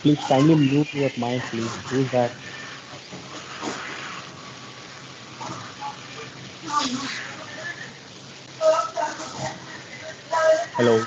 Please kindly mute your mic, please. Who's that? Hello.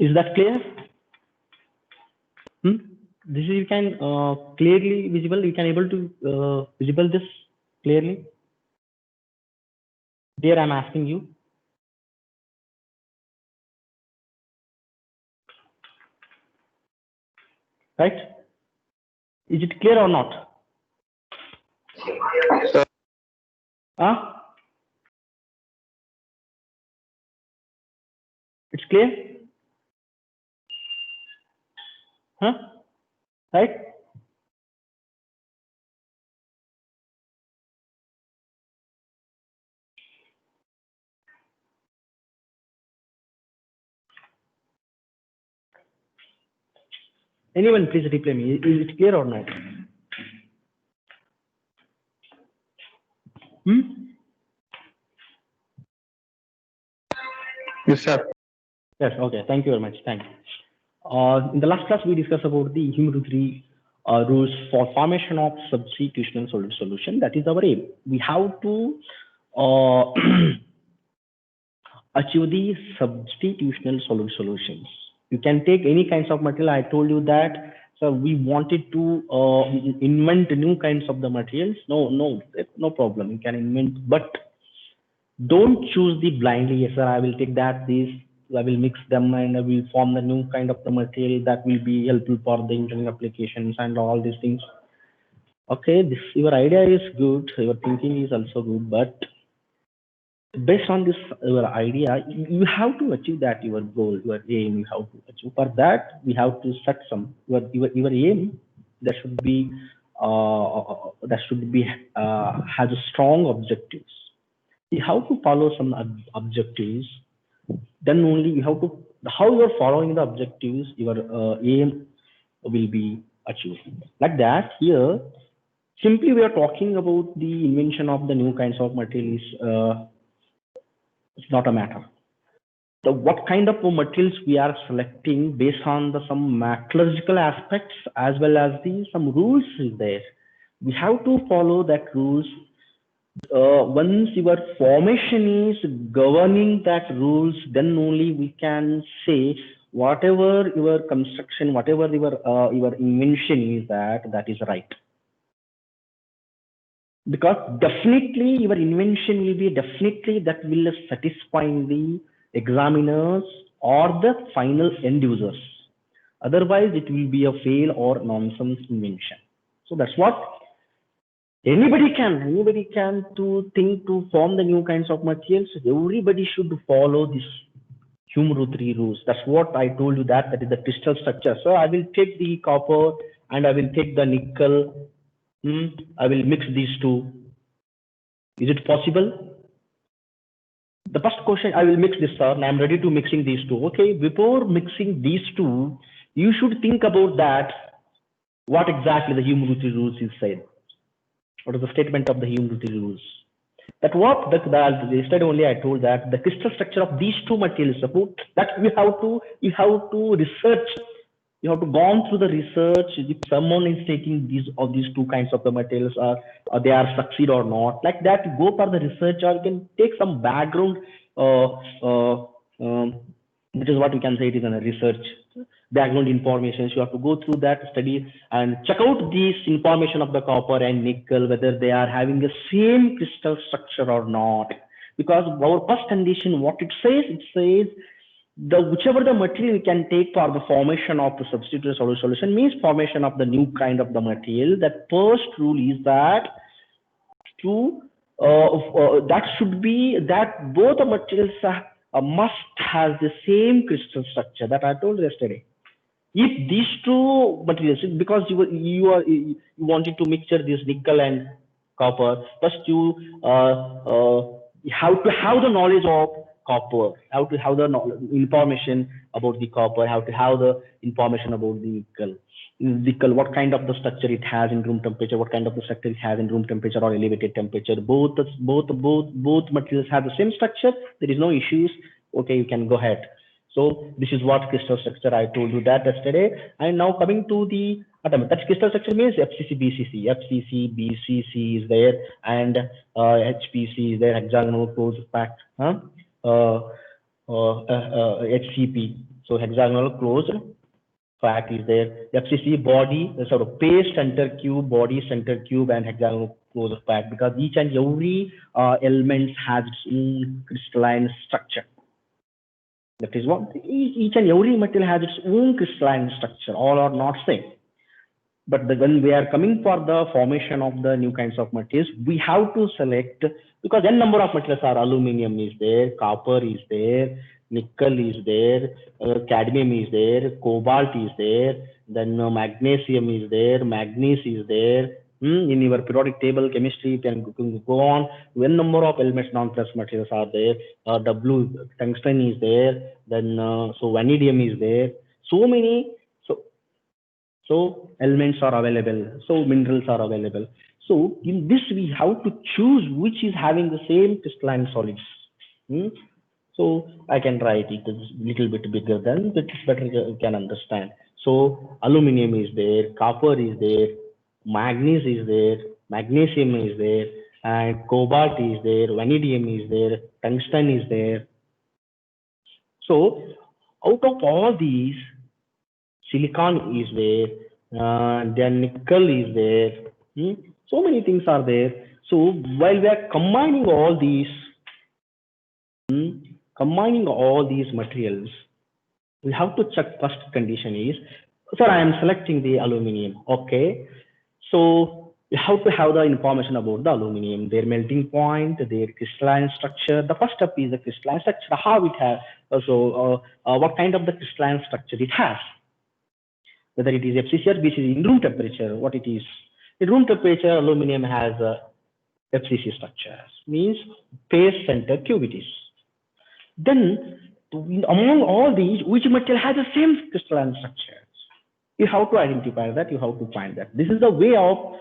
Is that clear? This is, you can clearly visible. You can able to visible this clearly. There, I'm asking you. Right? Is it clear or not? Huh? It's clear? Huh? Right? Anyone please reply me. Is it clear or not? Yes, sir. Yes, okay. Thank you very much. Thank you. In the last class, we discussed about the HUME RUTHERY rules for formation of substitutional solution. That is our aim. We have to achieve the substitutional solutions. You can take any kinds of material. I told you that. So we wanted to invent new kinds of the materials. No problem. You can invent, but don't choose the blindly. Yes, sir. I will take that. I will mix them and I will form the new kind of the material that will be helpful for the engineering applications and all these things. Okay, your idea is good. Your thinking is also good, but based on this your idea, you have to achieve that your goal, your aim. You have to achieve. For that, we have to set some your aim. That should be has a strong objectives. You have to follow some objectives. Then only you have to how you are following the objectives. Your aim will be achieved. Like that here. Simply, we are talking about the invention of the new kinds of materials. It's not a matter. What kind of materials we are selecting based on some metallurgical aspects as well as some rules is there. We have to follow that rules. Once your formation is governing that rules, then only we can say whatever your construction, whatever your invention is, that is right. Because definitely your invention will be definitely that will satisfy the examiners or the final end users. Otherwise, it will be a fail or nonsense invention. So that's what anybody can to think to form the new kinds of materials. Everybody should follow this HUME RUTHERY rules. That's what I told you that is the crystal structure. So I will take the copper and I will take the nickel. I will mix these two. Is it possible? The first question, I will mix this, sir, and I'm ready to mixing these two. Okay, before mixing these two, you should think about that. What exactly the HUME RUTHERY rules is said? What is the statement of the HUME RUTHERY rules? That what yesterday only I told that the crystal structure of these two materials, suppose that you have to research You have to gone through the research. If someone is taking these two kinds of the materials, or they are succeed or not, like that. Go for the research, or you can take some background. Uh, uh, um, that is what we can say. It is a research background information. So you have to go through that study and check out this information of the copper and nickel, whether they are having the same crystal structure or not. Because our first condition, what it says the whichever the material you can take for the formation of the substitute solution means formation of the new kind of the material. That first rule is that to that should be that both the materials must have the same crystal structure that I told yesterday. If these two materials, because you wanted to mixture this nickel and copper, first you have to have the knowledge of copper, how to have the information about the copper, how to have the information about the nickel, what kind of the structure it has in room temperature, what kind of the structure it has in room temperature or elevated temperature. Both materials have the same structure. There is no issues. Okay, you can go ahead. So this is what crystal structure I told you that yesterday. And now coming to the atomic, that crystal structure means FCC, BCC. FCC, BCC is there, and HPC is there, hexagonal closed packed, HCP. So hexagonal closed pack is there. FCC body, sort of base center cube, body center cube, and hexagonal closed pack, because each and every element has its own crystalline structure. That is what each and every material has its own crystalline structure. All are not same. But when we are coming for the formation of the new kinds of materials, we have to select, because n number of materials are aluminum is there, copper is there, nickel is there, cadmium is there, cobalt is there, then magnesium is there, manganese is there. In your periodic table chemistry, you can go on. N number of elements, non-plus materials are there. Tungsten is there. Then so vanadium is there. So many so elements are available. So minerals are available. So in this we have to choose which is having the same crystalline solids. So I can write it a little bit bigger than, but it's better you can understand. So aluminum is there, copper is there, manganese is there, magnesium is there, and cobalt is there, vanadium is there, tungsten is there. So out of all these, silicon is there, then nickel is there. So many things are there. So while we are combining all these materials, we have to check. First condition is, sir, I am selecting the aluminum. Okay, so you have to have the information about the aluminum, their melting point, their crystalline structure. The first step is the crystalline structure, how it has, what kind of the crystalline structure it has, whether it is FCC or BCC. In room temperature, what it is. In room temperature, aluminum has a FCC structure, means base center cube it is. Then among all these, which material has the same crystalline structure? You have to identify that, you have to find that. This is the way of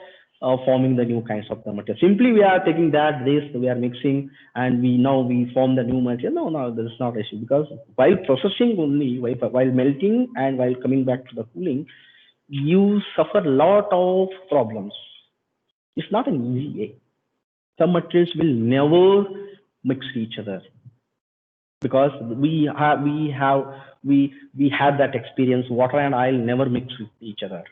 forming the new kinds of the material. Simply we are taking that, we are mixing, and we form the new material. No, this is not an issue, because while processing only, while melting and while coming back to the cooling, you suffer a lot of problems. It's not an easy way. Some materials will never mix each other, because we have that experience. Water and oil never mix with each other.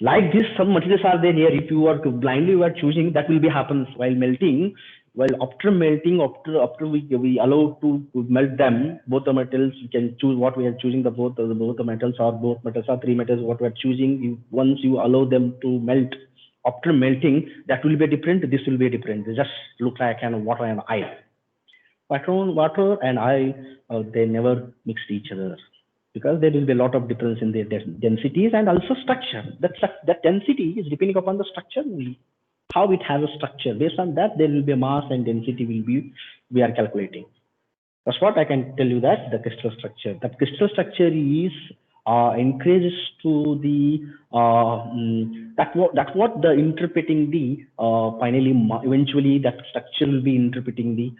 Like this, some materials are there here. If you are blindly choosing, that will be happens while melting. While after melting, after we allow to melt them, both the metals, you can choose what we are choosing. Both the metals are three metals. What we are choosing, once you allow them to melt, after melting, that will be different. This will be different. They just look like water and oil. Water and oil, they never mixed each other, because there will be a lot of difference in their densities and also structure. That density is depending upon the structure only, how it has a structure. Based on that, there will be a mass and density we are calculating. That's what I can tell you, that the crystal structure. That crystal structure is increases to the that's what the interpreting the finally eventually that structure will be interpreting the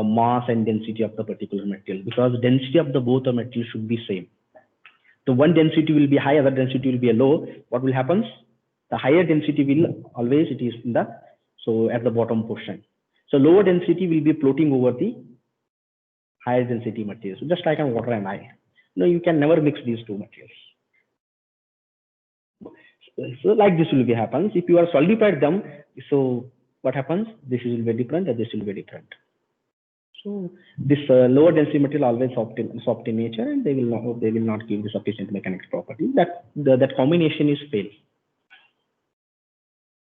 mass and density of the particular material, because density of the both the material should be same. The one density will be high, other density will be low. What will happen? The higher density will always it is in the at the bottom portion. So lower density will be floating over the higher density materials. So just like on water and ice. No, you can never mix these two materials. So like this will be happens. If you are solidified them, so what happens? This will be different and this will be different. So this lower density material always soft in nature, and they will not give the sufficient mechanics property. That combination is fail.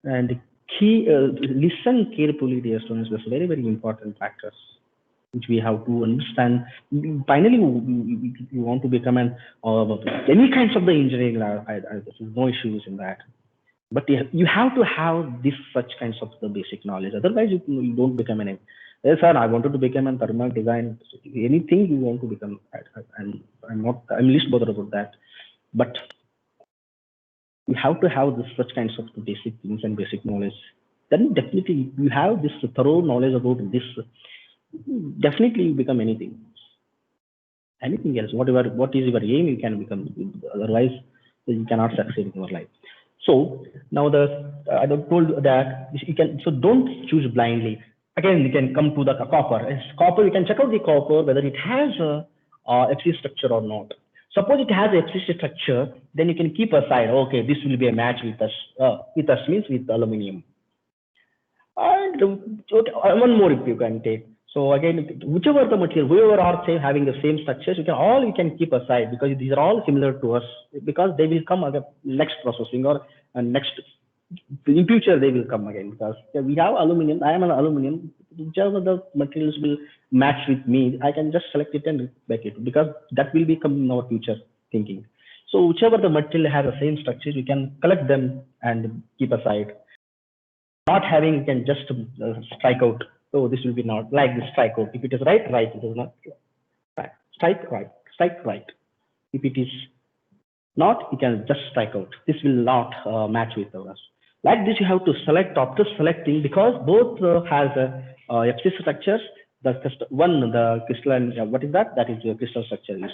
And the key listen carefully, dear students. That's very important factors which we have to understand. Finally, you want to become an any kinds of the engineering. There's no issues in that. But you have to have this such kinds of the basic knowledge. Otherwise, you don't become an. Yes, sir. I wanted to become a thermal design. Anything you want to become, I'm least bothered about that. But you have to have this such kinds of basic things and basic knowledge. Then definitely you have this thorough knowledge about this. Definitely you become anything. Anything else, what is your aim, you can become. Otherwise, you cannot succeed in your life. So now I told that you can. So don't choose blindly. Again, you can come to the copper. Copper, you can check out the copper whether it has a FC structure or not. Suppose it has a FC structure, then you can keep aside. Okay, this will be a match with us. With us means with aluminum. And one more if you can take. So again, whichever the material, whoever are say having the same structures, you can keep aside because these are all similar to us, because they will come again next processing or next in future they will come again, because we have aluminum. I am an aluminum. Whichever the materials will match with me, I can just select it and back it, because that will become in our future thinking. So whichever the material has the same structures, we can collect them and keep aside. Not having, you can just strike out. So this will be not like this strike out. If it is right, right. It is not right. Strike right. Strike right. If it is not, you can just strike out. This will not match with ours. Like this, you have to select after selecting, because both has FC structures. The crystalline, what is that? That is your crystal structure is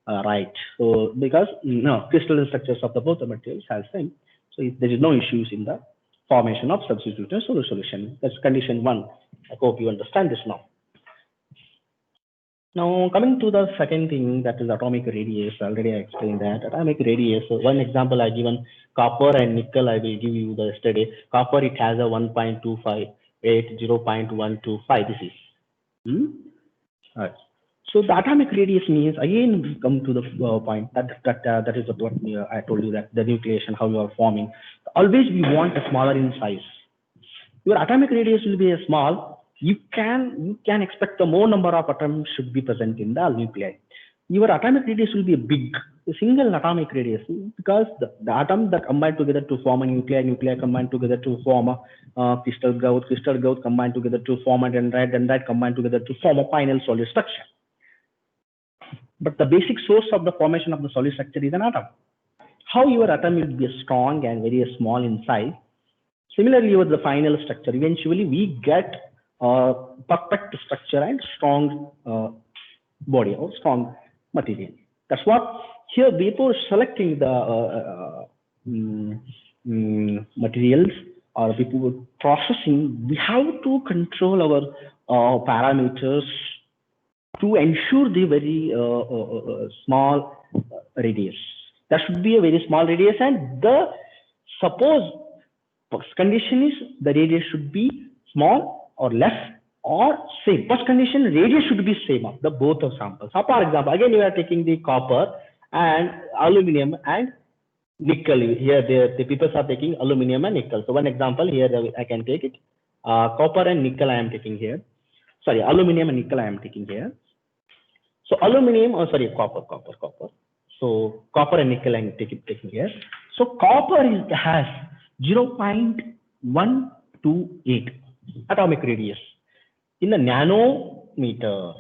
right. So because no crystalline structures of the both the materials has same. So there is no issues in the formation of substituted solution. That's condition 1. I hope you understand this now. Now coming to the second thing, that is atomic radius. Already I explained that atomic radius. So one example I given copper and nickel. I will give you the yesterday. Copper, it has a 1.258, 0.125. This is. All right. So the atomic radius means, again we come to the point that is what I told you, that the nucleation, how you are forming. Always we want a smaller in size. Your atomic radius will be a small. You can expect the more number of atoms should be present in the nuclei. Your atomic radius will be big, a single atomic radius, because the atoms that combine together to form a nuclei combine together to form a crystal growth combine together to form a dendrite combine together to form a final solid structure. But the basic source of the formation of the solid structure is an atom. How your atom will be strong and very small in size. Similarly, with the final structure, eventually we get a perfect structure and strong body or strong material. That's what here, before selecting the materials or before processing, we have to control our parameters to ensure the very small radius. That should be a very small radius, and the suppose first condition is the radius should be small or less or same. First condition, radius should be same of the both of samples. So for example, again you are taking the copper and aluminum and nickel. Here the people are taking aluminum and nickel. So one example here I can take it. Copper and nickel I am taking here. Sorry, aluminum and nickel I am taking here. So aluminum, copper. So copper and nickel I am taking here. So copper has 0.128 atomic radius in the nanometer.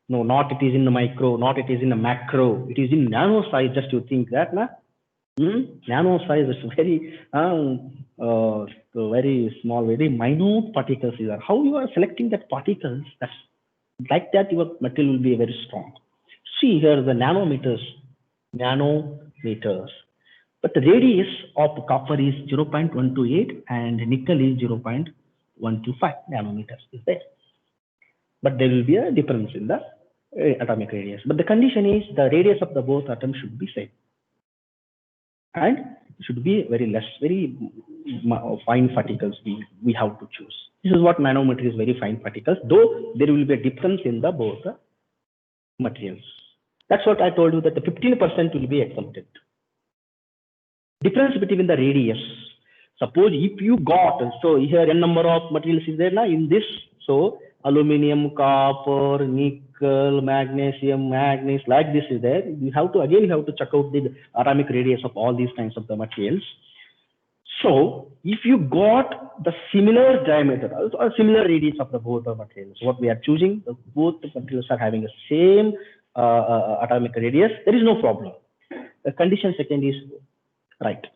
No, not it is in the micro, not it is in the macro. It is in nano size. Just you think that, na? Nano size is very very small, very minute particles. How you are selecting that particles? That's like that your material will be very strong. See here the nanometers. nanometers. But the radius of copper is 0.128 and nickel is 0.125 nanometers is there. But there will be a difference in the atomic radius. But the condition is the radius of the both atoms should be same. And should be very fine particles we have to choose. This is what nanometer is, very fine particles, though there will be a difference in the both materials. That's what I told you, that the 15% will be exempted. Difference between the radius. Suppose if you got, so here n number of materials is there now in this, so aluminum, copper, nickel, magnesium, manganese, like this is there. You have to check out the atomic radius of all these kinds of the materials. So if you got the similar diameter or similar radius of the both the materials, what we are choosing, both the materials are having the same atomic radius, there is no problem. The condition second is right.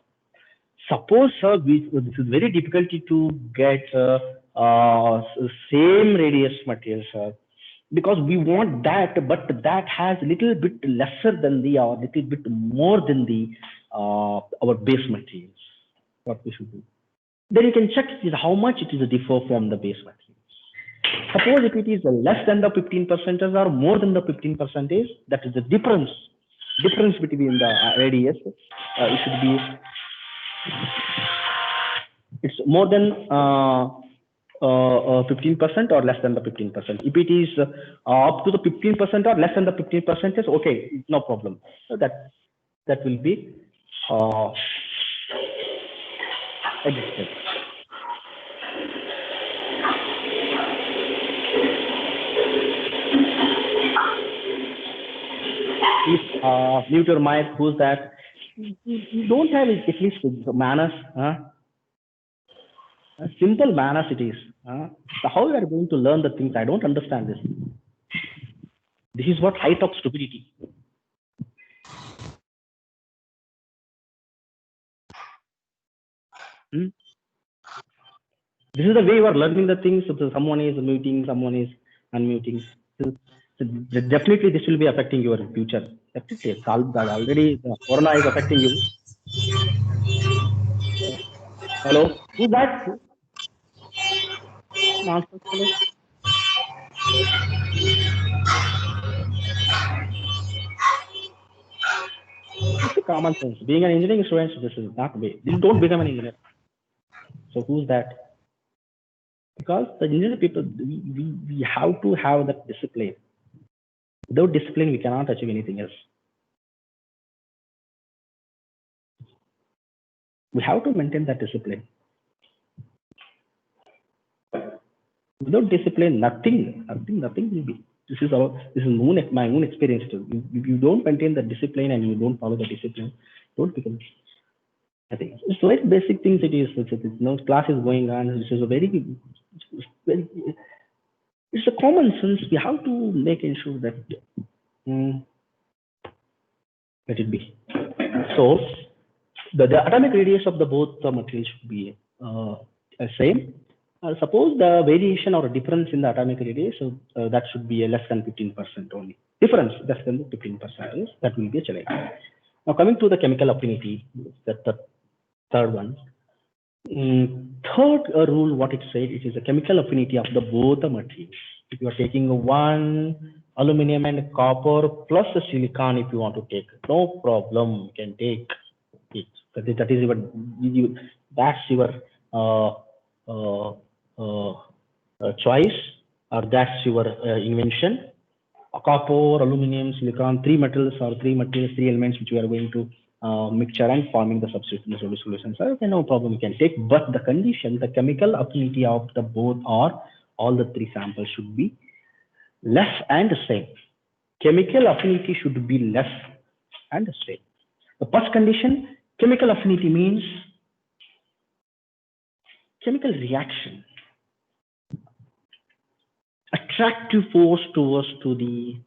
Suppose this is very difficult to get same radius materials, because we want that, but that has a little bit lesser than the, or little bit more than the our base materials. What we should do? Then you can check how much it is differ from the base materials. Suppose if it is less than the 15% or more than the 15%, that is the difference between the radius. It should be, it's more than 15% or less than the 15%. If it is up to the 15% or less than the 15%, okay, no problem. So that will be existed. Please mute your mic. Who's that? You don't have at least manners. Simple manners it is. So how you are going to learn the things? I don't understand this. This is what height of stupidity. This is the way you are learning the things. So someone is muting, someone is unmuting. So definitely this will be affecting your future. Definitely, already Corona is affecting you. Hello, who's that? It's a common sense. Being an engineering student, this is not the way. You don't become an engineer. So who's that? Because the engineering people, we have to have that discipline. Without discipline, we cannot achieve anything else. We have to maintain that discipline. Without discipline, nothing will be. This is my own experience too. If you don't maintain the discipline and you don't follow the discipline, don't become. I think it's very basic things. It is. No class is going on. This is a very. It's a common sense. We have to make ensure that. Let it be. So the atomic radius of the both the materials should be same. Suppose the variation or difference in the atomic radius, so that should be less than 15% only. Difference less than 15%, that will be a challenge. Now coming to the chemical affinity, that's the third one. Third rule, what it said, it is a chemical affinity of the both the materials. If you are taking one aluminum and copper plus a silicon, if you want to take, no problem, you can take it. That is that's your choice, or that's your invention. Copper, aluminum, silicon, three elements which we are going to mixture and forming the substitute solution. So okay, no problem, you can take, but the condition, the chemical affinity of the both or all the three samples should be less and same. Chemical affinity should be less and same. The first condition, chemical affinity means chemical reaction, attractive force towards to the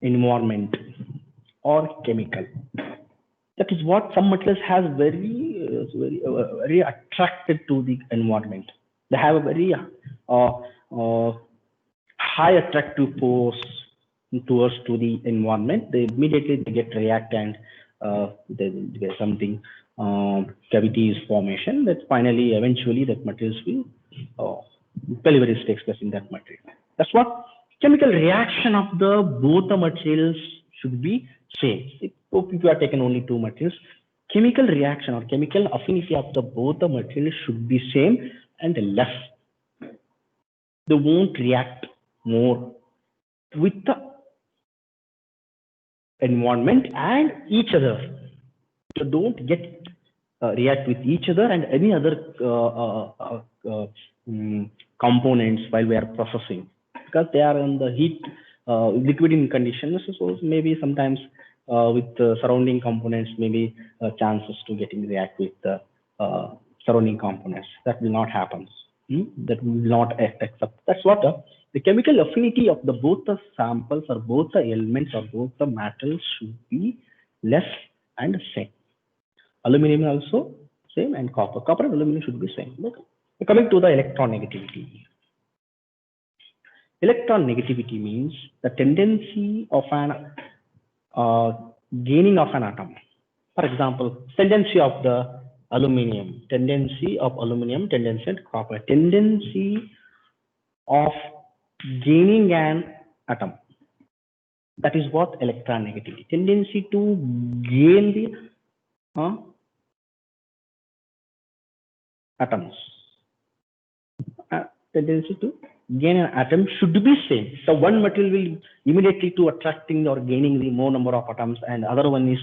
environment or chemical. That is what some materials has very attracted to the environment. They have a very high attractive force towards to the environment, they immediately they get react and they get something cavities formation. That finally, eventually, that materials will deliveries takes place in that material. That's what chemical reaction of the both the materials should be same. If you are taken only two materials, chemical reaction or chemical affinity of the both the materials should be same and less. They won't react more with the environment and each other. So don't get react with each other and any other components while we are processing, because they are in the heat liquid in conditions. So maybe sometimes with the surrounding components, maybe chances to getting react with the surrounding components. That will not happen. That will not accept. That's what the chemical affinity of the both the samples or both the elements or both the metals should be less and same. Aluminum also same, and copper. Copper and aluminum should be same. But coming to the electron negativity. Electron negativity means the tendency of an gaining of an atom. For example, tendency of the aluminum, tendency of copper, tendency of gaining an atom. That is what electron negativity. Tendency to gain the atoms. Tendency to gain an atom should be same. So one material will immediately to attracting or gaining the more number of atoms, and other one is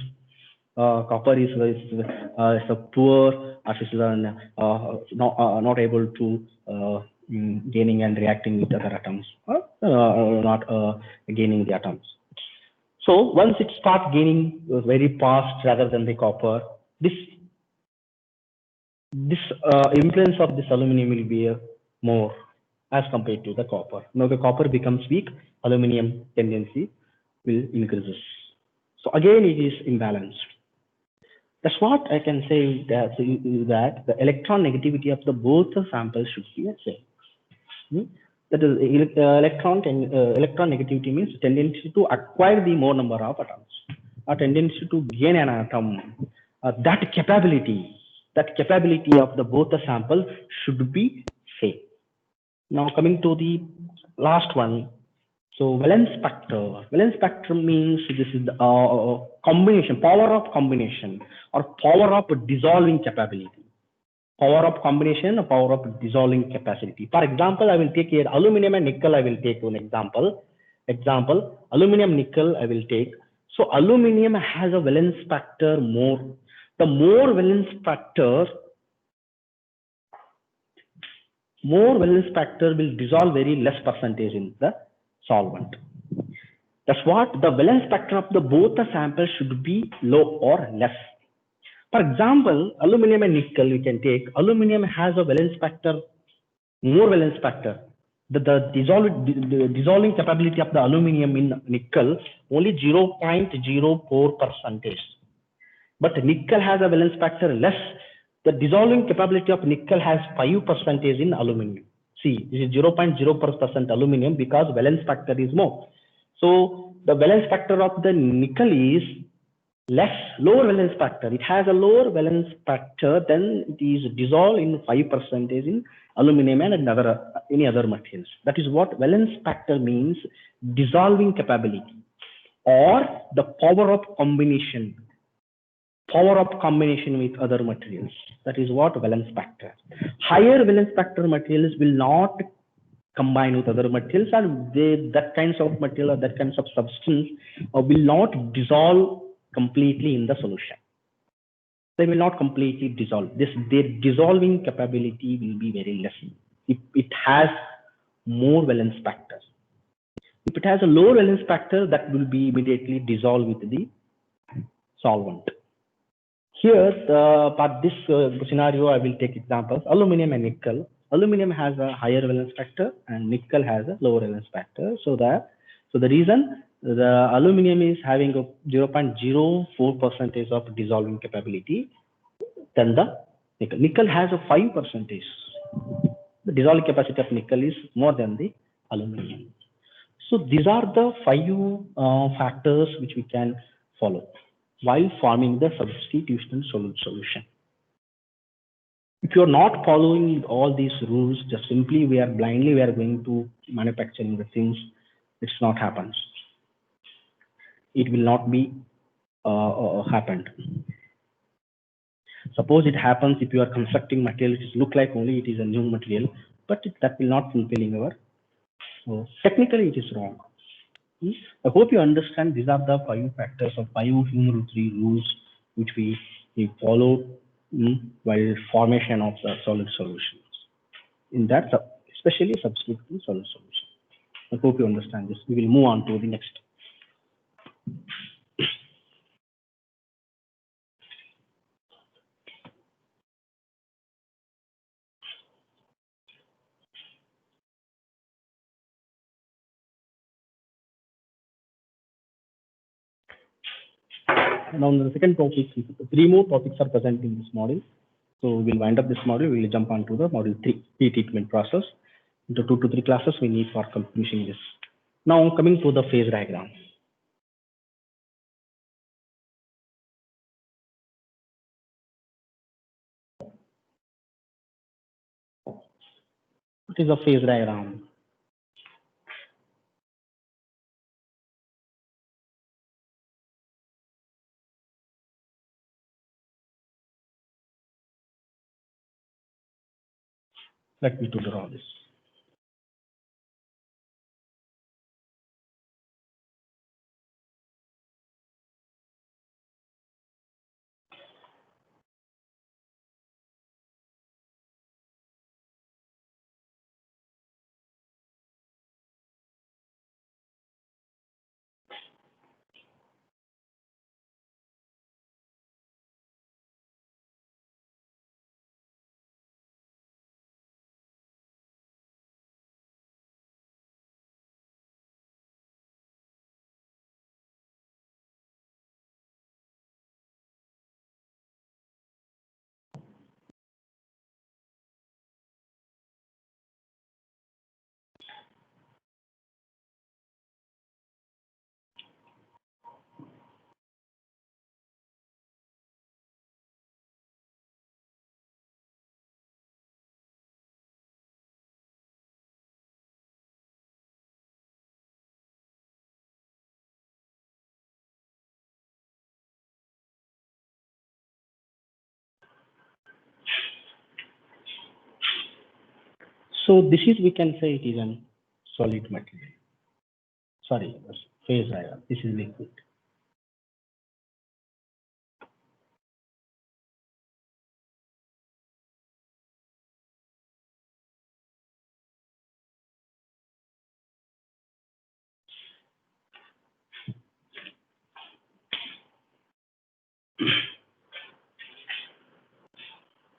copper is poor, or is not able to gaining and reacting with other atoms, not gaining the atoms. So once it starts gaining very fast rather than the copper, this influence of this aluminum will be more as compared to the copper. Now the copper becomes weak, aluminum tendency will increases. So again, it is imbalanced. That's what I can say, that the electron negativity of the both the samples should be the same. That is electron negativity means tendency to acquire the more number of atoms, or tendency to gain an atom. That capability of the both the sample should be same. Now coming to the last one. So valence factor. Valence factor means this is the combination, power of combination, or power of dissolving capability. Power of combination, or power of dissolving capacity. For example, I will take here aluminum and nickel. I will take one example. Aluminum, nickel. I will take. So aluminum has a valence factor more. The more valence factor will dissolve very less percentage in the solvent. That's what the valence factor of the both the samples should be low or less. For example, aluminum and nickel, we can take. Aluminum has a valence factor, more valence factor. The dissolving capability of the aluminum in nickel only 0.04%. But nickel has a valence factor less. The dissolving capability of nickel has 5% in aluminum. See, this is 0.04% aluminum because valence factor is more. So the valence factor of the nickel is lower valence factor. It has a lower valence factor than it is dissolved in 5% in aluminum and any other materials. That is what valence factor means, dissolving capability or the power of combination with other materials. That is what valence factor. Higher valence factor materials will not combine with other materials, and that kinds of material or that kinds of substance will not dissolve completely in the solution. They will not completely dissolve. Their dissolving capability will be very less if it has more valence factor. If it has a lower valence factor, that will be immediately dissolved with the solvent. Here, for this scenario, I will take examples. Aluminum and nickel. Aluminum has a higher valence factor and nickel has a lower valence factor. So the reason the aluminum is having a 0.04% of dissolving capability than the nickel. Nickel has a 5%. The dissolving capacity of nickel is more than the aluminum. So these are the five factors which we can follow while forming the substitutional solution. If you are not following all these rules, just simply we are going to manufacturing the things, it's not happens. It will not be happened. Suppose it happens if you are constructing material, it look like only it is a new material, but that will not fulfilling our. So technically, it is wrong. I hope you understand. These are the five factors of five HUME rules which we follow while formation of the solid solutions. In that, especially substituting solid solution. I hope you understand this. We will move on to the next. Now, the second topic, three more topics are present in this module. So we'll wind up this module. We'll jump on to the module 3, pre-treatment process. Into 2 to 3 classes we need for completing this. Now coming to the phase diagram. What is a phase diagram? Let me draw this. So this is, we can say it is a solid material. Sorry, phase diagram. This is liquid.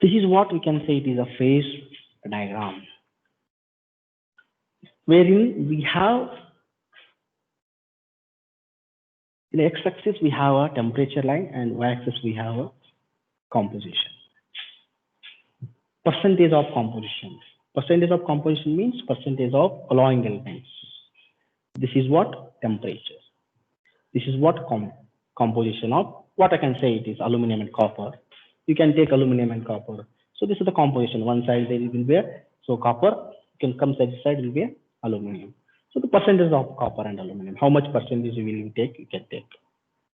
This is what we can say it is a phase diagram, wherein we have in the x-axis we have a temperature line and y-axis we have a composition. Percentage of composition. Percentage of composition means percentage of alloying elements. This is what temperature. This is what composition of what I can say it is aluminum and copper. You can take aluminum and copper. So this is the composition. One side there will be so copper can come side will be aluminum. So the percentage of copper and aluminum. How much percentage will you take? You can take.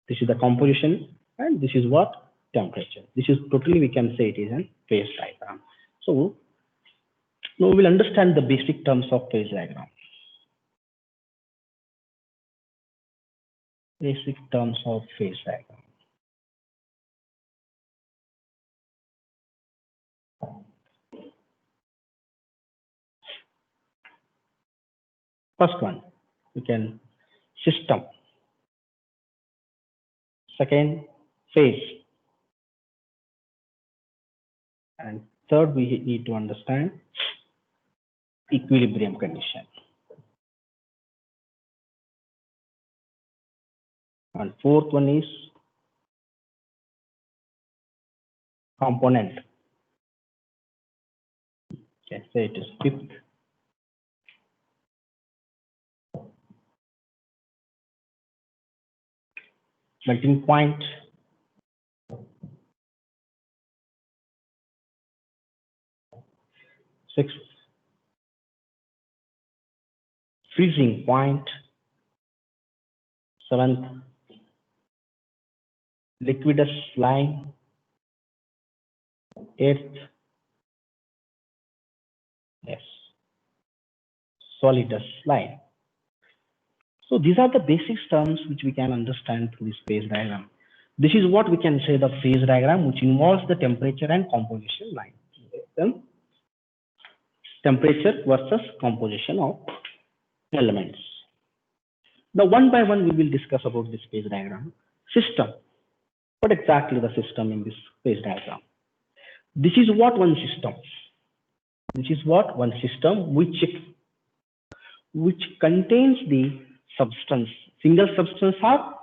This is the composition and this is what temperature. This is totally we can say it is a phase diagram. So now we will understand the basic terms of phase diagram. Basic terms of phase diagram. First one, we can system. Second, phase. And third, we need to understand equilibrium condition. And fourth one is component. Okay, say it is fifth. melting point, sixth, freezing point, seventh, liquidus line, eighth, yes, solidus line. So these are the basic terms which we can understand through this phase diagram. This is what we can say the phase diagram, which involves the temperature and composition line. Then temperature versus composition of elements. Now, one by one, we will discuss about this phase diagram. System. What exactly the system in this phase diagram? This is what one system. This is what one system which contains the substance, single substance or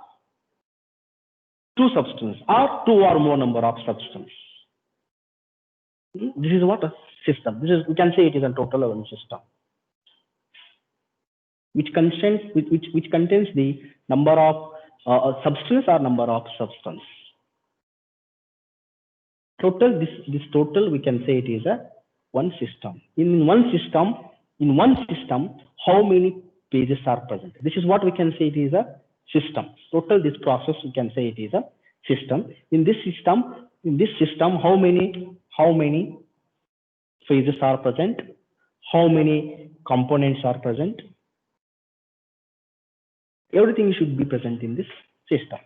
two substance or two or more number of substance. This is what a system. This is, we can say it is a total of one system, which contains the number of substance or number of substance. Total, this total we can say it is a one system. In one system, how many pages are present? This is what we can say it is a system. Total this process we can say it is a system. In this system, how many phases are present? How many components are present? Everything should be present in this system.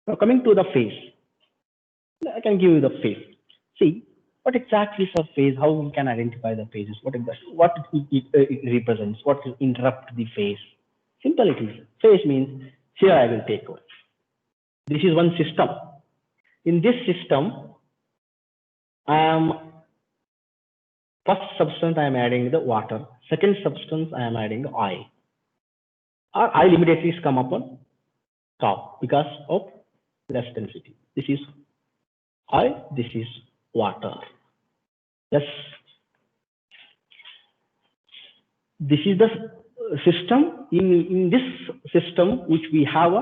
Now coming to the phase, I can give you the phase. See what exactly is a phase, how we can identify the phases, what it represents, what will interrupt the phase. Simple it is. Phase means here I will take over. This is one system. In this system, first substance I am adding the water, second substance I am adding the oil. Our oil immediately is come upon top because of less density. This is oil, this is water. Yes, this is the system. In this system, which we have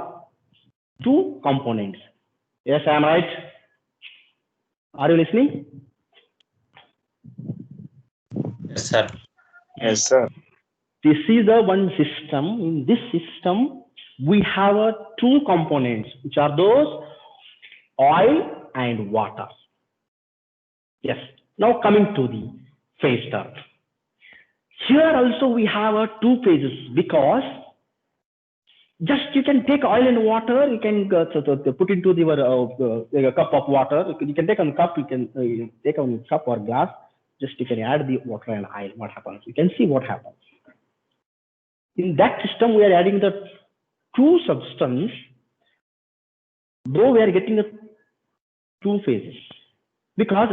two components. Yes, I am right. Are you listening? Yes, sir. Yes, sir. This is the one system. In this system, we have two components, which are those oil and water. Yes. Now coming to the phase term. Here also we have two phases, because just you can take oil and water, you can put into the cup of water. You can take a cup, you can take a cup or glass. Just you can add the water and oil. What happens? You can see what happens. In that system, we are adding the two substance, though we are getting the two phases, because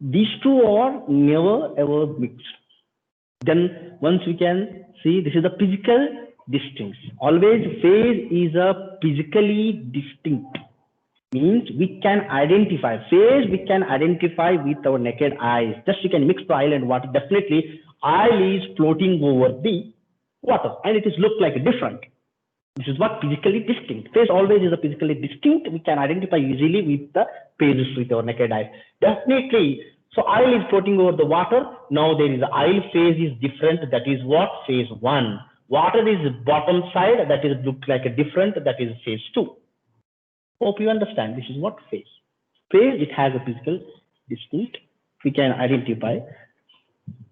these two are never ever mixed. Then once we can see, this is the physical distance. Always phase is a physically distinct. Means we can identify phase, we can identify with our naked eyes. Just you can mix the oil and water. Definitely oil is floating over the water and it is look like different. This is what physically distinct. Phase always is a physically distinct. We can identify easily with the phases with our naked eye. Definitely. So oil is floating over the water. Now there is the oil phase is different. That is what? Phase 1. Water is bottom side. That is look like a different. That is phase 2. Hope you understand. This is what phase. Phase, it has a physical distinct. We can identify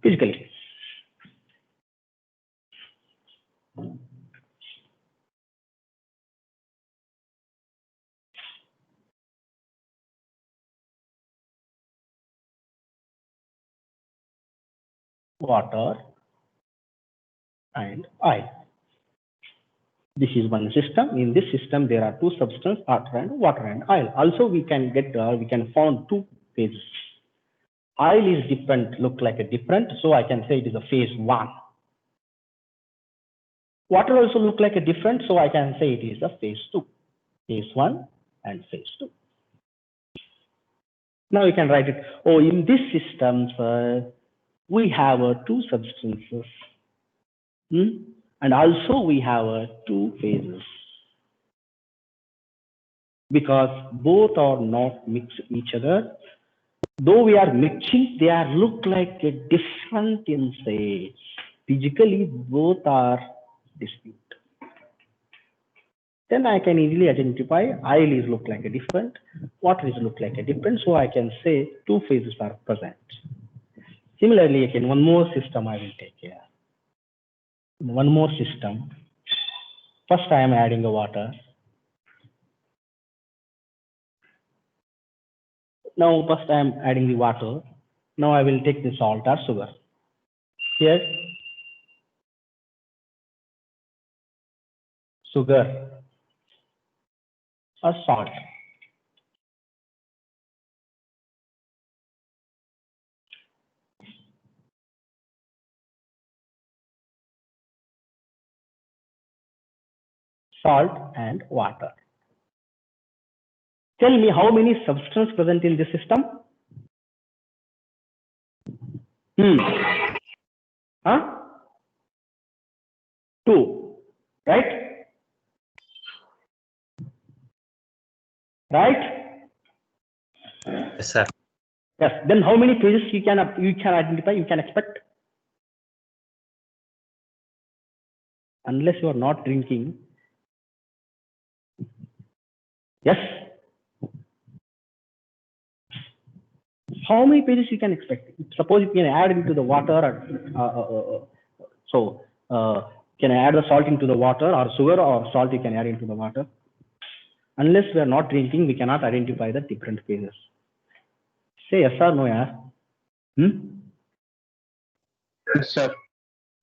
physically. Water and oil. This is one system. In this system, there are two substances, water and oil. Also, we can get we can found two phases. Oil is different, look like a different, so I can say it is a phase 1. Water also look like a different, so I can say it is a phase 2. Phase 1 and phase 2. Now you can write it. Oh, in this system, we have two substances, and also we have two phases. because both are not mixed each other. Though we are mixing, they are look like a different in shades. Physically, both are distinct. Then I can easily identify oil is look like a different, water is look like a different. So I can say two phases are present. Similarly, again, one more system I will take here. One more system. First, I am adding the water. Now, first I am adding the water. Now I will take the salt or sugar. Here, sugar or salt. Salt and water. Tell me how many substances present in this system? Huh? 2, right? Right? Yes, sir. Yes. Then how many phases you can identify, you can expect? Unless you are not drinking. Yes. How many pages you can expect? Suppose you can add into the water, or, can I add the salt into the water, or sugar or salt you can add into the water? Unless we are not drinking, we cannot identify the different phases. Say yes or no, yeah? Yes, sir.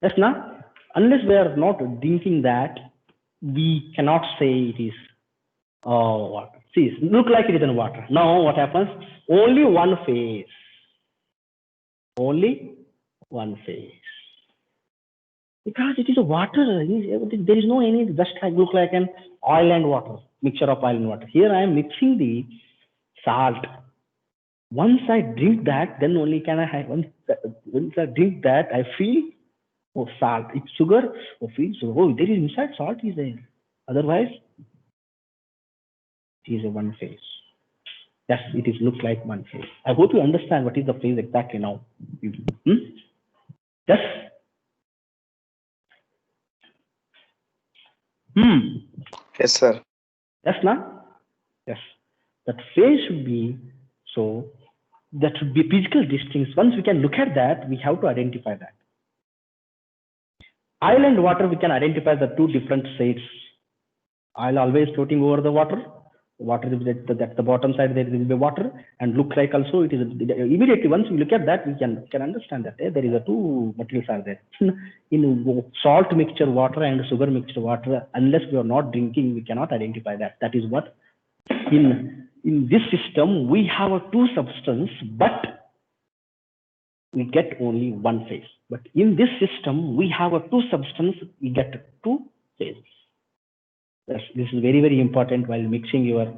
Yes, na? Unless we are not drinking that, we cannot say it is water. See, look like it is in water. Now what happens? Only one phase. Only one phase. Because it is a water. There is no any just like look like an oil and water, mixture of oil and water. Here I am mixing the salt. Once I drink that, then only can I have, once I drink that, I feel, oh, salt. It's sugar, oh, feel so, oh, there is inside salt is there. Otherwise, it is a one phase. Yes, it is looks like one phase. I hope you understand what is the phase exactly now. Yes. Yes, sir. Yes, na? Yes. That phase should be, so that should be physical distance. Once we can look at that, we have to identify that. Oil and water, we can identify the two different shades. Oil always floating over the water. Water is at the bottom side, there will be water, and look like also it is immediately once we look at that, we can understand that there is a two materials are there. In salt mixture water and sugar mixture water, unless we are not drinking, we cannot identify that. That is what in this system we have a two substance, but we get only one phase. But in this system we have a two substance, we get two phases. This is very, very important while mixing your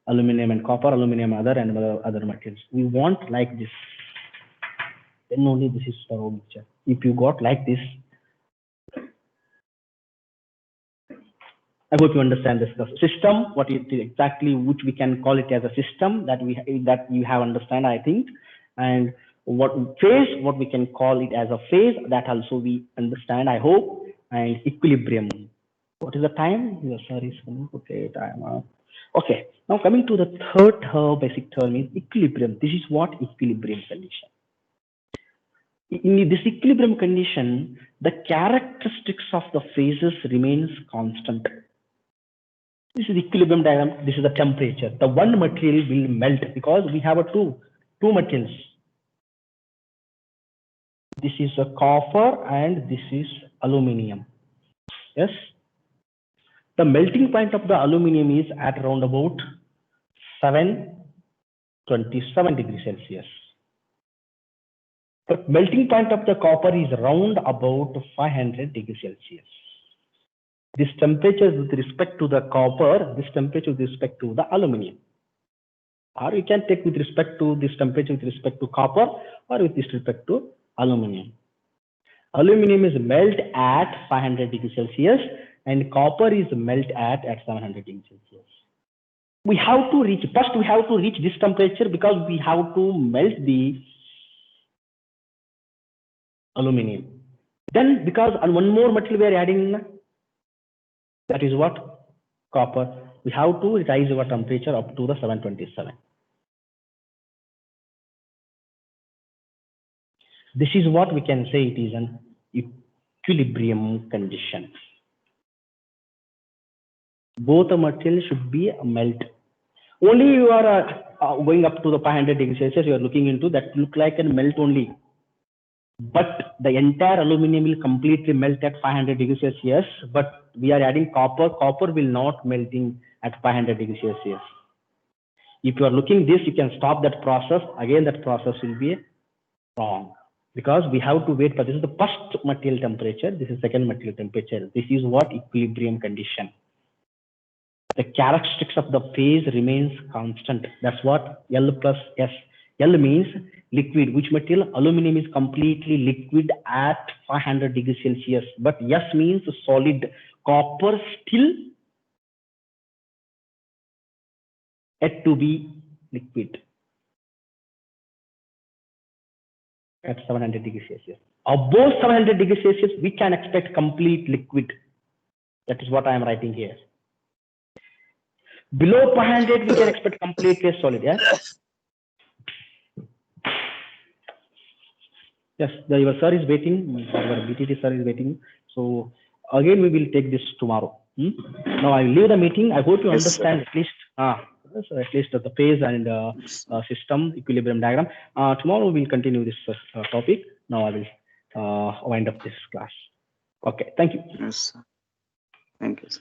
aluminum and copper, aluminum and other materials. We want like this. Then only this is our mixture. If you got like this, I hope you understand this system. What it is exactly, which we can call it as a system that you have understand, I think, and what phase, what we can call it as a phase, that also we understand, I hope, and equilibrium. What is the time? Yes, sorry, okay, time. Okay, now coming to the third basic term is equilibrium. This is what equilibrium condition. In this equilibrium condition, the characteristics of the phases remains constant. This is equilibrium diagram. This is the temperature. The one material will melt because we have a two materials. This is a copper and this is aluminum. Yes. The melting point of the aluminum is at around about 727 degrees Celsius. The melting point of the copper is around about 500 degrees Celsius. This temperature with respect to the copper, this temperature with respect to the aluminum. Or you can take with respect to this temperature with respect to copper or with respect to aluminum. Aluminum is melt at 500 degrees Celsius and copper is melt at 700 degrees Celsius. we have to reach, first we have to reach this temperature because we have to melt the aluminum. Then because on one more material we are adding, that is what? Copper. We have to rise our temperature up to the 727. This is what we can say it is an equilibrium condition. Both the materials should be melt. Only you are going up to the 500 degrees Celsius, you are looking into that look like a melt only. But the entire aluminum will completely melt at 500 degrees Celsius. But we are adding copper. Copper will not melting at 500 degrees Celsius. If you are looking this, you can stop that process. Again, that process will be wrong because we have to wait for this is the first material temperature. This is second material temperature. This is what equilibrium condition. The characteristics of the phase remains constant. That's what L plus S. L means liquid. Which material? Aluminum is completely liquid at 500 degrees Celsius. But S means solid. Copper still yet to be liquid at 700 degrees Celsius. Above 700 degrees Celsius, we can expect complete liquid. That is what I am writing here. Below 500, we can expect completely solid. Yeah. Yes, your sir is waiting. Our BTT sir is waiting. So again, we will take this tomorrow. Now I will leave the meeting. I hope you understand at least the phase and system equilibrium diagram. Tomorrow we will continue this topic. Now I will wind up this class. Okay, thank you. Yes, sir. Thank you, sir.